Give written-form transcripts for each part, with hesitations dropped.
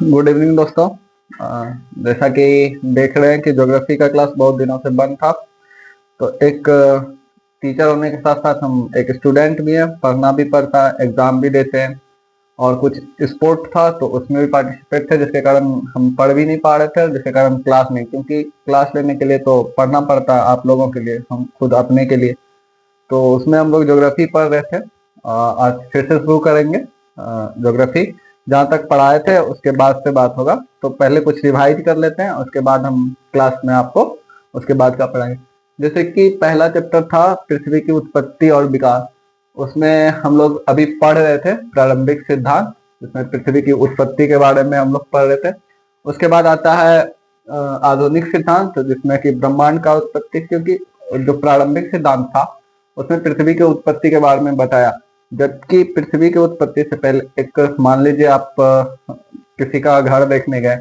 Good evening दोस्तों। जैसा कि देख रहे हैं कि ज्योग्राफी का क्लास बहुत दिनों से बंद था, तो एक टीचर होने के साथ साथ हम एक स्टूडेंट भी हैं, पढ़ना भी पड़ता है, एग्जाम भी देते हैं और कुछ स्पोर्ट था तो उसमें भी पार्टिसिपेट थे, जिसके कारण हम पढ़ भी नहीं पा रहे थे, जिसके कारण क्लास नहीं, क्योंकि क्लास लेने के लिए तो पढ़ना पड़ता है आप लोगों के लिए, हम खुद अपने के लिए। तो उसमें हम लोग ज्योग्राफी पढ़ रहे थे। आज फिर से शुरू करेंगे ज्योग्राफी। जहाँ तक पढ़ाए थे उसके बाद से बात होगा, तो पहले कुछ रिवाइज कर लेते हैं, उसके बाद हम क्लास में आपको उसके बाद का पढ़ाएंगे। जैसे कि पहला चैप्टर था पृथ्वी की उत्पत्ति और विकास। उसमें हम लोग अभी पढ़ रहे थे प्रारंभिक सिद्धांत, जिसमें पृथ्वी की उत्पत्ति के बारे में हम लोग पढ़ रहे थे। उसके बाद आता है आधुनिक सिद्धांत, जिसमें कि ब्रह्मांड का उत्पत्ति, क्योंकि जो प्रारंभिक सिद्धांत था उसमें पृथ्वी की उत्पत्ति के बारे में बताया। जबकि पृथ्वी की उत्पत्ति से पहले एक, मान लीजिए आप किसी का घर देखने गए,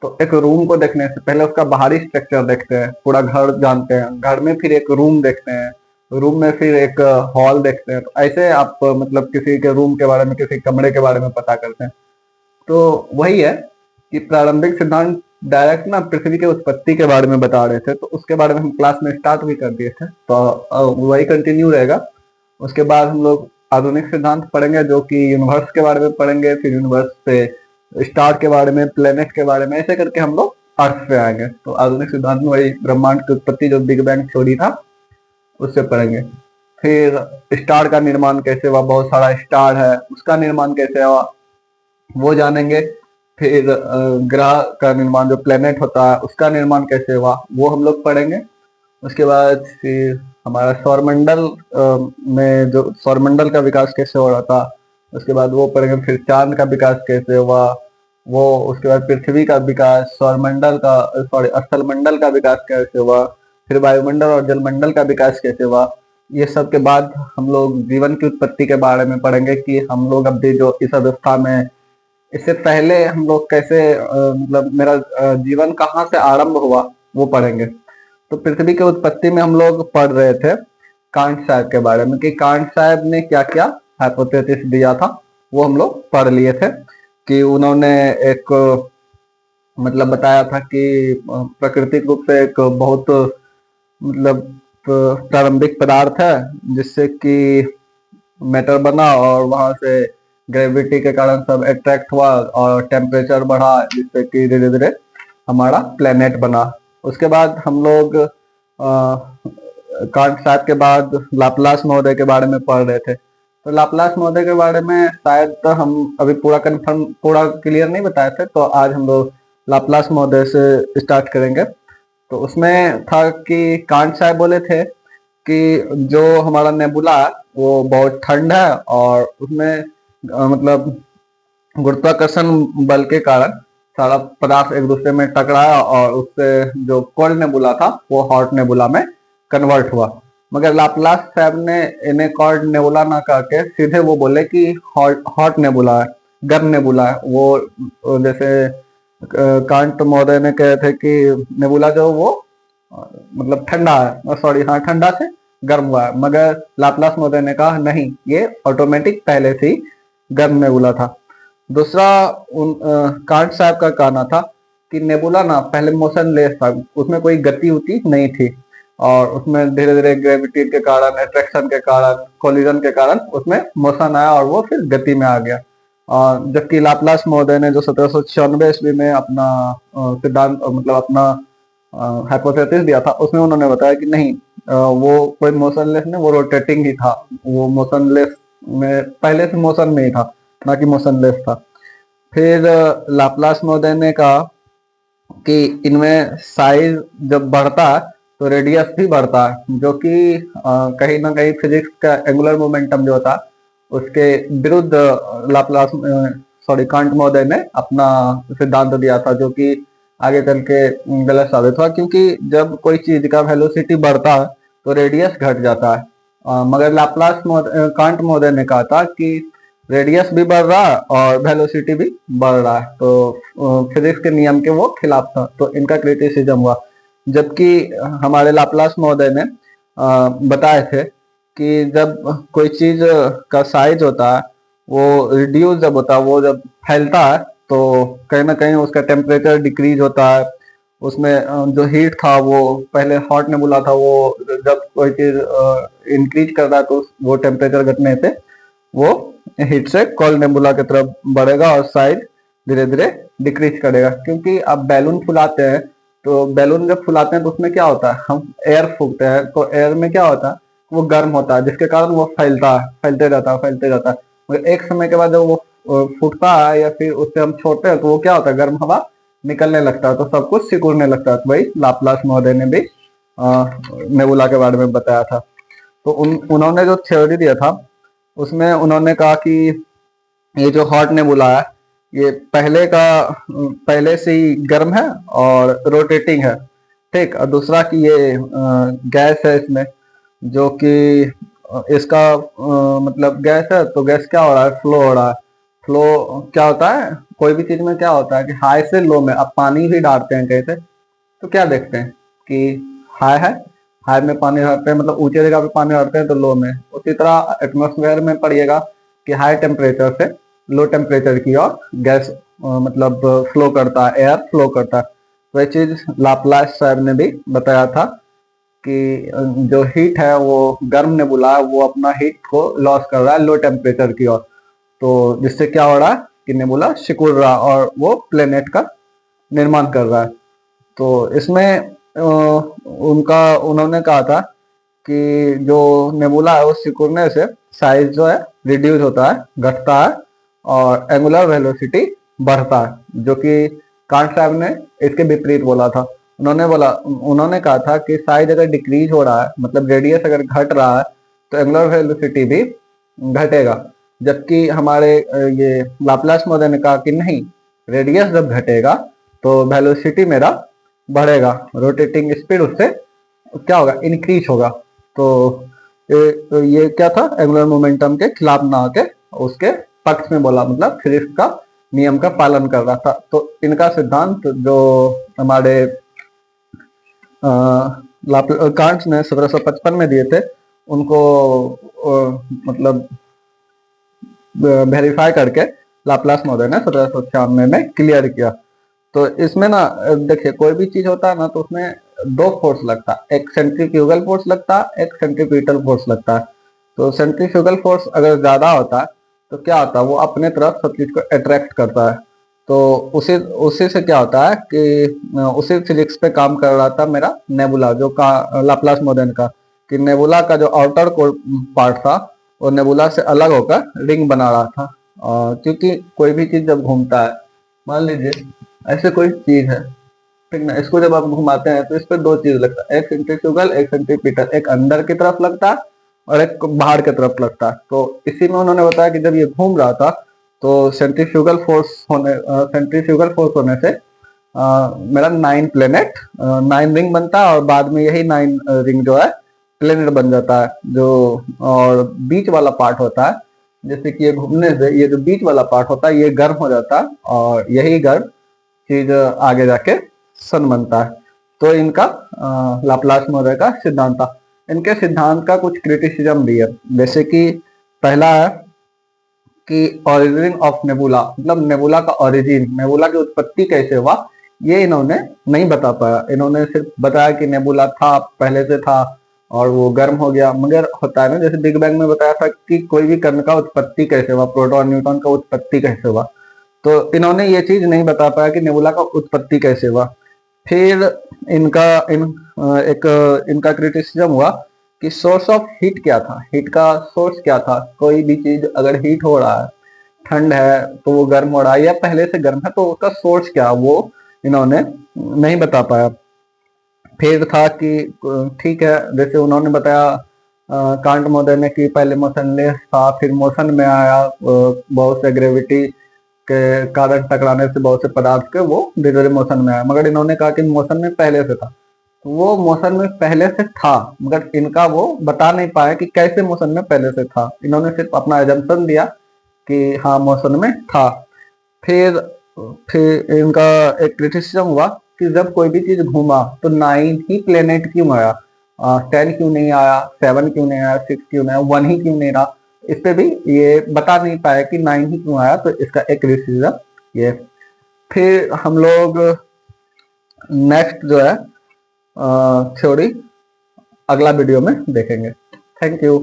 तो एक रूम को देखने से पहले उसका बाहरी स्ट्रक्चर देखते हैं, पूरा घर जानते हैं, घर में फिर एक रूम देखते हैं, रूम में फिर एक हॉल देखते हैं। तो ऐसे आप मतलब किसी के रूम के बारे में, किसी कमरे के बारे में पता करते हैं। तो वही है कि प्रारंभिक सिद्धांत डायरेक्ट ना पृथ्वी के उत्पत्ति के बारे में बता रहे थे, तो उसके बारे में हम क्लास में स्टार्ट भी कर दिए थे, तो वही कंटिन्यू रहेगा। उसके बाद हम लोग आधुनिक सिद्धांत पढ़ेंगे, जो कि यूनिवर्स के बारे में पढ़ेंगे, फिर यूनिवर्स से स्टार के बारे में, प्लेनेट के बारे में, ऐसे करके हम लोग अर्थ पे आएंगे। तो आधुनिक सिद्धांत में वही ब्रह्मांड की उत्पत्ति, जो बिग बैंग थ्योरी था, उससे पढ़ेंगे। फिर स्टार का निर्माण कैसे हुआ, बहुत सारा स्टार है, उसका निर्माण कैसे हुआ वो जानेंगे। फिर ग्रह का निर्माण, जो प्लेनेट होता है उसका निर्माण कैसे हुआ, वो हम लोग पढ़ेंगे। उसके बाद फिर हमारा सौरमंडल में जो सौरमंडल का विकास कैसे हो रहा था, उसके बाद वो पढ़ेंगे। फिर चांद का विकास कैसे हुआ वो, उसके बाद पृथ्वी का विकास, सौरमंडल का, सॉरी, स्थलमंडल का विकास कैसे हुआ, फिर वायुमंडल और जलमंडल का विकास कैसे हुआ। ये सब के बाद हम लोग जीवन की उत्पत्ति के बारे में पढ़ेंगे कि हम लोग अभी जो इस अवस्था में, इससे पहले हम लोग कैसे मतलब मेरा जीवन कहाँ से आरंभ हुआ वो पढ़ेंगे। तो पृथ्वी की उत्पत्ति में हम लोग पढ़ रहे थे कांट साहब के बारे में, कि कांट साहब ने क्या क्या हाइपोथेसिस दिया था, वो हम लोग पढ़ लिए थे। कि उन्होंने एक मतलब बताया था कि प्राकृतिक रूप से एक बहुत मतलब प्रारंभिक पदार्थ है, जिससे कि मैटर बना और वहां से ग्रेविटी के कारण सब अट्रैक्ट हुआ और टेम्परेचर बढ़ा, जिससे कि धीरे धीरे हमारा प्लेनेट बना। उसके बाद हम लोग कांट साहब के बाद लाप्लास महोदय के बारे में पढ़ रहे थे। तो लाप्लास महोदय के बारे में शायद तो हम अभी पूरा कंफर्म, पूरा क्लियर नहीं बताए थे, तो आज हम लोग लाप्लास महोदय से स्टार्ट करेंगे। तो उसमें था कि कांट साहब बोले थे कि जो हमारा नेबुला है वो बहुत ठंड है, और उसमें मतलब गुरुत्वाकर्षण बल के कारण सारा पदार्थ एक दूसरे में टकराया और उससे जो कोल्ड नेबुला था वो हॉट नेबुला में कन्वर्ट हुआ। मगर लाप्लास साहब ने इन्हें कोल्ड नेबुला ना कह के सीधे वो बोले कि हॉट नेबुला है, गर्म नेबुला है। वो जैसे कांट महोदय ने कहे थे कि नेबुला जो वो मतलब ठंडा है, सॉरी, हाँ, ठंडा से गर्म हुआ है, मगर लाप्लास महोदय ने कहा नहीं, ये ऑटोमेटिक पहले से ही गर्म नेबुला था। दूसरा कांट साहब का कहना था कि नेबुला ना पहले मोशनलेस था, उसमें कोई गति उति नहीं थी, और उसमें धीरे धीरे ग्रेविटी के कारण, अट्रैक्शन के कारण, कोलिजन के कारण उसमें मोशन आया और वो फिर गति में आ गया। और जबकि लाप्लास महोदय ने जो 1796 ईस्वी में अपना सिद्धांत मतलब अपना हाइपोथेसिस दिया था, उसमें उन्होंने बताया कि नहीं, वो कोई मोशनलेस नहीं, वो रोटेटिंग ही था, वो मोशनलेस में पहले से मोशन में ही था, ना कि मोशनलेस था। फिर लाप्लास महोदय ने कहा कि इनमें साइज जब बढ़ता है तो रेडियस भी बढ़ता है, जो कि कहीं ना कहीं फिजिक्स का एंगुलर मोमेंटम जो होता है उसके विरुद्ध लाप्लास, सॉरी, कांट महोदय ने अपना सिद्धांत दिया था, जो कि आगे चल के गलत साबित हुआ, क्योंकि जब कोई चीज का वेलोसिटी बढ़ता है तो रेडियस घट जाता है। मगर लाप्लास कांट महोदय ने कहा था कि रेडियस भी बढ़ रहा है और वेलोसिटी भी बढ़ रहा है, तो फिजिक्स के नियम के वो खिलाफ था, तो इनका क्रिटिसिज्म हुआ। जबकि हमारे लाप्लास महोदय ने बताए थे कि जब कोई चीज का साइज होता है वो रिड्यूस जब होता है, वो जब फैलता है तो कहीं ना कहीं उसका टेम्परेचर डिक्रीज होता है। उसमें जो हीट था वो पहले हॉट नेबुला था, वो जब कोई चीज इंक्रीज कर रहा है तो वो टेम्परेचर घटने से वो हीट से कोल्ड नेबुला की तरफ बढ़ेगा और साइज धीरे धीरे डिक्रीज करेगा। क्योंकि आप बैलून फुलाते हैं, तो बैलून जब फुलाते हैं तो उसमें क्या होता है, हम एयर फूकते हैं, तो एयर में क्या होता है, वो गर्म होता है, जिसके कारण वो फैलता है, फैलते रहता है, फैलते रहता है। मगर एक समय के बाद जब वो फूटता है या फिर उससे हम छोड़ते हैं तो वो क्या होता है, गर्म हवा निकलने लगता है, तो सब कुछ सिकुड़ने लगता है। तो वही लाप्लास महोदय ने भी नेबुला के बारे में बताया था। तो उन्होंने जो थ्योरी दिया था उसमें उन्होंने कहा कि ये जो हॉट नेबुला है ये पहले से ही गर्म है और रोटेटिंग है, ठीक। और दूसरा कि ये गैस है इसमें, जो कि इसका मतलब गैस है, तो गैस क्या हो रहा है, फ्लो हो रहा है। फ्लो क्या होता है, कोई भी चीज में क्या होता है कि हाई से लो में, अब पानी भी डालते हैं कहीं से, तो क्या देखते हैं कि हाई है, हाई में पानी डालते हैं, मतलब ऊंचे जगह पे पानी डालते हैं तो लो में। उसी तरह एटमॉस्फेयर में पड़िएगा कि हाई टेम्परेचर से लो टेम्परेचर की ओर गैस मतलब फ्लो करता है, एयर फ्लो करता है। तो ये चीज लाप्लास साहब ने भी बताया था कि जो हीट है वो गर्म नेबुला है, वो अपना हीट को लॉस कर रहा है लो टेम्परेचर की ओर, तो जिससे क्या हो रहा है कि नेबुला सिकुड़ रहा है और वो प्लेनेट का निर्माण कर रहा है। तो इसमें उन्होंने कहा था कि जो नेबुला है वो सिकुड़ने से साइज जो है रिड्यूस होता है, घटता है, और एंगुलर वेलोसिटी बढ़ता है, जो कि कांट साहब ने इसके विपरीत बोला था। उन्होंने कहा था कि साइज अगर डिक्रीज हो रहा है, मतलब रेडियस अगर घट रहा है, तो एंगुलर वेलोसिटी भी घटेगा। जबकि हमारे ये लाप्लास महोदय ने कहा कि नहीं, रेडियस जब घटेगा तो वेलोसिटी मेरा बढ़ेगा, रोटेटिंग स्पीड उससे क्या होगा, इंक्रीज होगा। तो ये क्या था, एंगुलर मोमेंटम के खिलाफ ना आके उसके पक्ष में बोला, मतलब फिजिक्स का नियम का पालन कर रहा था। तो इनका सिद्धांत जो हमारे कांट ने 1755 में दिए थे, उनको मतलब वेरीफाई करके लाप्लास महोदय ने 1796 में क्लियर किया। तो इसमें ना देखिए, कोई भी चीज होता है ना तो उसमें दो फोर्स लगता है, एक सेंट्रीफ्यूगल फोर्स लगता है, एक सेंट्रीपिटल फोर्स लगता है। तो सेंट्रीफ्यूगल फोर्स अगर ज्यादा होता है तो क्या होता है, वो अपने तरफ सब चीज को अट्रैक्ट करता है। तो उसी उसी से क्या होता है कि उसी फिजिक्स पे काम कर रहा था मेरा नेबुला, जो का लाप्लास महोदय ने कहा कि नेबुला का जो आउटर पार्ट था वो नेबुला से अलग होकर रिंग बना रहा था। क्योंकि कोई भी चीज जब घूमता है, मान लीजिए ऐसे कोई चीज है, ठीक ना, इसको जब आप घुमाते हैं तो इस पर दो चीज लगता है, एक सेंट्रीफ्यूगल एक सेंट्रीपिटल, एक अंदर की तरफ लगता है और एक बाहर की तरफ लगता है। तो इसी में उन्होंने बताया कि जब ये घूम रहा था तो सेंट्रीफ्यूगल फोर्स होने से मेरा 9 प्लेनेट 9 रिंग बनता है, और बाद में यही 9 रिंग जो है प्लेनेट बन जाता है। जो और बीच वाला पार्ट होता है, जैसे कि ये घूमने से ये जो बीच वाला पार्ट होता है ये गर्म हो जाता है, और यही गर्म चीज आगे जाके सन बनता है। तो इनका लाप्लास महोदय का सिद्धांत था। इनके सिद्धांत का कुछ क्रिटिसिज्म भी है, जैसे कि पहला है कि ओरिजिन ऑफ नेबुला, मतलब नेबुला का ओरिजिन, नेबुला की उत्पत्ति कैसे हुआ, ये इन्होंने नहीं बता पाया। इन्होंने सिर्फ बताया कि नेबुला था, पहले से था और वो गर्म हो गया। मगर होता है ना, जैसे बिग बैंग में बताया था कि कोई भी कण का उत्पत्ति कैसे हुआ, प्रोटॉन न्यूट्रॉन का उत्पत्ति कैसे हुआ, तो इन्होंने ये चीज नहीं बता पाया कि नेबुला का उत्पत्ति कैसे हुआ। फिर इनका इनका क्रिटिसिज्म हुआ कि सोर्स ऑफ हीट क्या था, हीट का सोर्स क्या था। कोई भी चीज अगर हीट हो रहा है, ठंड है तो वो गर्म हो रहा है, या पहले से गर्म है, तो उसका सोर्स क्या, वो इन्होंने नहीं बता पाया। फिर था कि ठीक है, जैसे उन्होंने बताया कांट महोदय ने कि पहले मोशनलेस था, फिर मोशन में आया, बहुत से ग्रेविटी के कारण टकराने से बहुत से पदार्थ के वो धीरे धीरे मोशन में आया। मगर इन्होंने कहा कि मोशन में पहले से था, तो वो मोशन में पहले से था, मगर इनका वो बता नहीं पाया कि कैसे मोशन में पहले से था। इन्होंने सिर्फ अपना एजम्पशन दिया कि हाँ मोशन में था। फिर फिर इनका एक क्रिटिसिज्म हुआ कि जब कोई भी चीज घूमा तो 9 ही प्लेनेट क्यों आया, 10 क्यों नहीं आया, 7 क्यों नहीं आया, 6 क्यों नहीं आया, 1 ही क्यों नहीं रहा। इस पे भी ये बता नहीं पाया कि 9 ही क्यों आया। तो इसका एक क्रिटिसिज्म ये फिर हम लोग नेक्स्ट जो है थ्योरी अगला वीडियो में देखेंगे। Thank you.